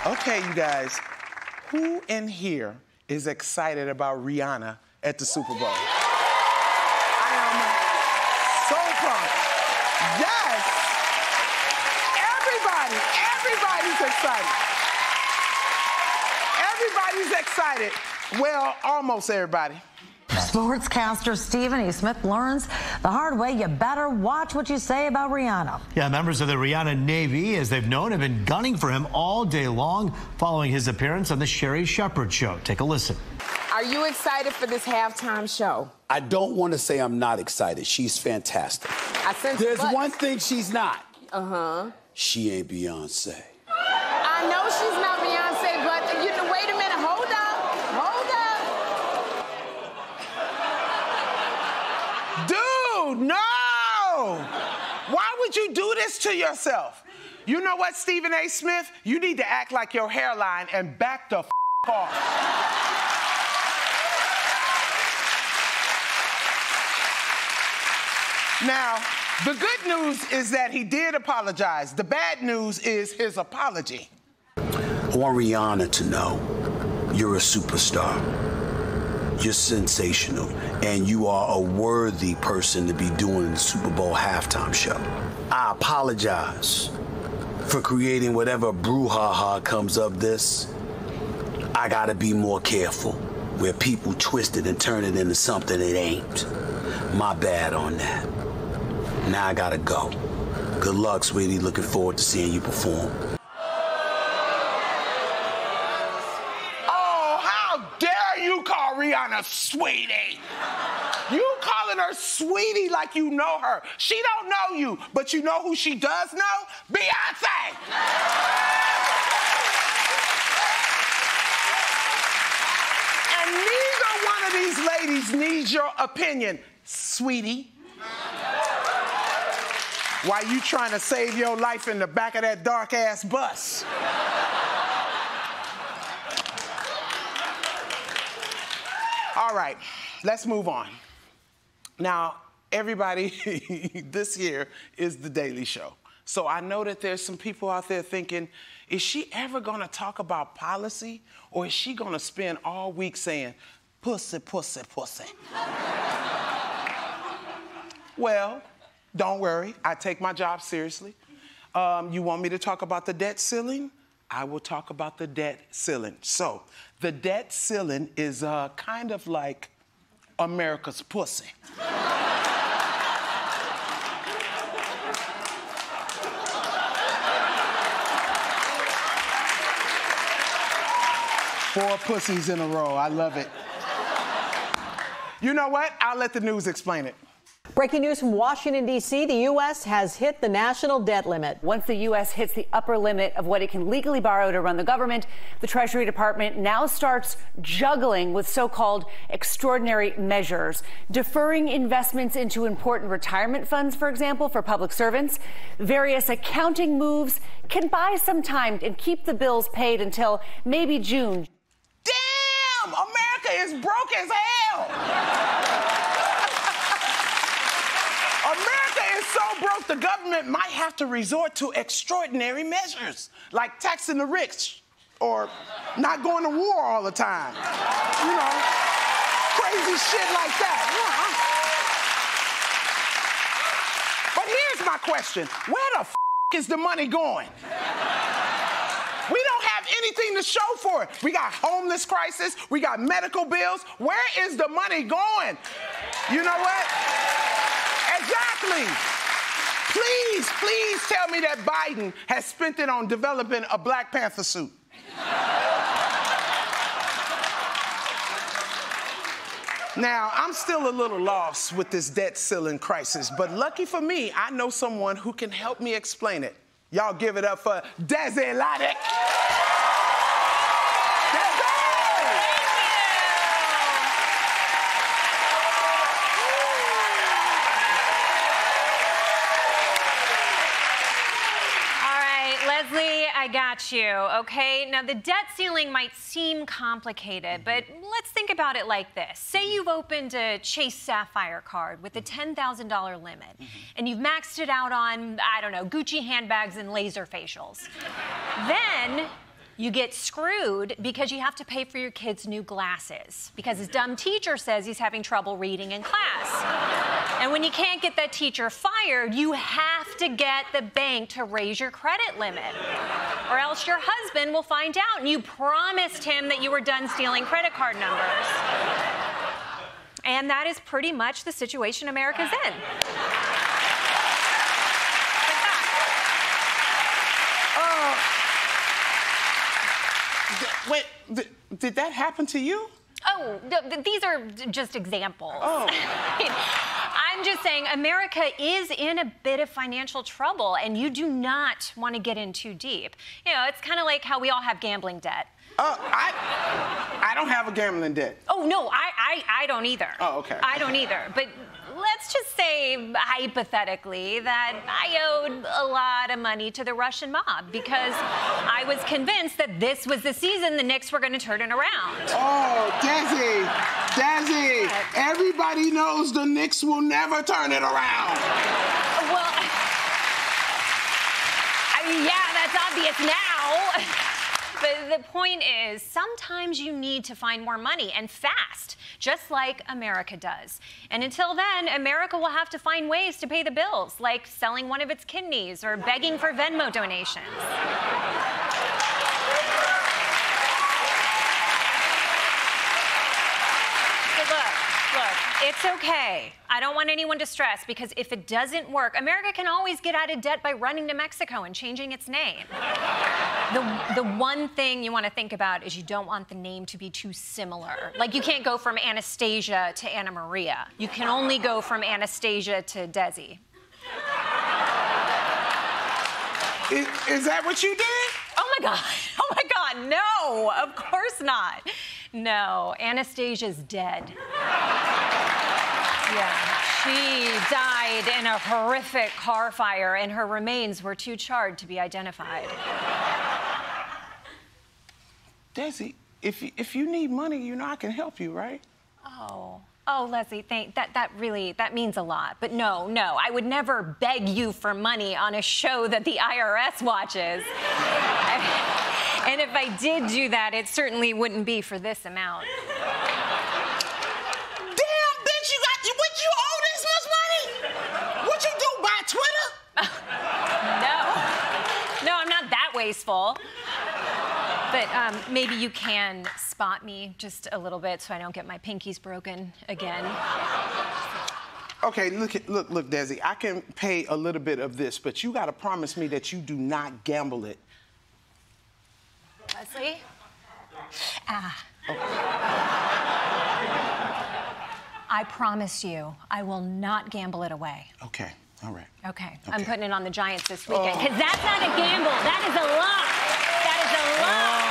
Okay, you guys, who in here is excited about Rihanna at the Super Bowl? I am so pumped. Yes! Everybody's excited. Everybody's excited. Well, almost everybody. Sportscaster Stephen E. Smith learns the hard way you better watch what you say about Rihanna. Yeah, members of the Rihanna Navy, as they've known, have been gunning for him all day long following his appearance on the Sherri Shepherd Show. Take a listen. Are you excited for this halftime show? I don't want to say I'm not excited. She's fantastic. There's one thing she's not. Uh-huh. She ain't Beyoncé. I know she's not Beyoncé, but wait a minute. Hold up. Dude, no! Why would you do this to yourself? You know what, Stephen A. Smith? You need to act like your hairline and back the off. Now, the good news is that he did apologize. The bad news is his apology. I want Rihanna to know you're a superstar. You're sensational, and you are a worthy person to be doing the Super Bowl halftime show. I apologize for creating whatever brouhaha comes of this. I gotta be more careful where people twist it and turn it into something it ain't. My bad on that. Now I gotta go. Good luck, sweetie. Looking forward to seeing you perform. Oh, how dare you call Rihanna sweetie? You calling her sweetie like you know her. She don't know you, but you know who she does know? Beyoncé! And neither one of these ladies needs your opinion, sweetie. Why you trying to save your life in the back of that dark-ass bus? All right, let's move on. Now, everybody, this here is The Daily Show. So I know that there's some people out there thinking, is she ever gonna talk about policy, or is she gonna spend all week saying, pussy, pussy, pussy? Well, don't worry, I take my job seriously. You want me to talk about the debt ceiling? I will talk about the debt ceiling. So, the debt ceiling is kind of like America's pussy. Four pussies in a row, I love it. You know what? I'll let the news explain it. Breaking news from Washington, D.C. The U.S. has hit the national debt limit. Once the U.S. hits the upper limit of what it can legally borrow to run the government, the Treasury Department now starts juggling with so-called extraordinary measures, deferring investments into important retirement funds, for example, for public servants. Various accounting moves can buy some time and keep the bills paid until maybe June. Damn! America is broke as hell! America is so broke, the government might have to resort to extraordinary measures, like taxing the rich or not going to war all the time. You know, crazy shit like that. But here's my question. Where the f is the money going? We don't have anything to show for it. We got homeless crisis. We got medical bills. Where is the money going? You know what? Exactly. Please, please tell me that Biden has spent it on developing a Black Panther suit. Now, I'm still a little lost with this debt ceiling crisis, but lucky for me, I know someone who can help me explain it. Y'all give it up for Desi Lydic. Leslie, I got you, okay? Now, the debt ceiling might seem complicated, but let's think about it like this. Say you've opened a Chase Sapphire card with a $10,000 limit, and you've maxed it out on, I don't know, Gucci handbags and laser facials. Then You get screwed because you have to pay for your kid's new glasses because his dumb teacher says he's having trouble reading in class. And when you can't get that teacher fired, you have to get the bank to raise your credit limit. Or else your husband will find out and you promised him that you were done stealing credit card numbers. And that is pretty much the situation America's in. Wait, did that happen to you? Oh, these are just examples. Oh. I'm just saying America is in a bit of financial trouble, and you do not want to get in too deep. You know, it's kind of like how we all have gambling debt. I don't have a gambling debt. Oh, no, I don't either. Oh, okay. I don't either. But let's just say, hypothetically, that I owed a lot of money to the Russian mob because I was convinced that this was the season the Knicks were going to turn it around. Oh, Desi, everybody knows the Knicks will never turn it around. Well, I mean, yeah, that's obvious now. But the point is, sometimes you need to find more money, and fast, just like America does. And until then, America will have to find ways to pay the bills, like selling one of its kidneys or begging for Venmo donations. Look, it's okay. I don't want anyone to stress because if it doesn't work, America can always get out of debt by running to Mexico and changing its name. The one thing you want to think about is you don't want the name to be too similar. Like you can't go from Anastasia to Anna Maria. You can only go from Anastasia to Desi. Is that what you did? Oh my God, no, of course not. No, Anastasia's dead. Yeah, she died in a horrific car fire and her remains were too charred to be identified. Desi, if you need money, you know I can help you, right? Oh, Leslie, that means a lot. But no, I would never beg you for money on a show that the IRS watches. And if I did do that, it certainly wouldn't be for this amount. Damn, bitch, would you owe this much money? What you do, buy Twitter? No, I'm not that wasteful. But maybe you can spot me just a little bit so I don't get my pinkies broken again. Okay, look, Desi, I can pay a little bit of this, but you got to promise me that you do not gamble it. Leslie? I promise you, I will not gamble it away. Okay, all right. Okay. I'm putting it on the Giants this weekend, because that's not a gamble. That is a lock. That is a lock.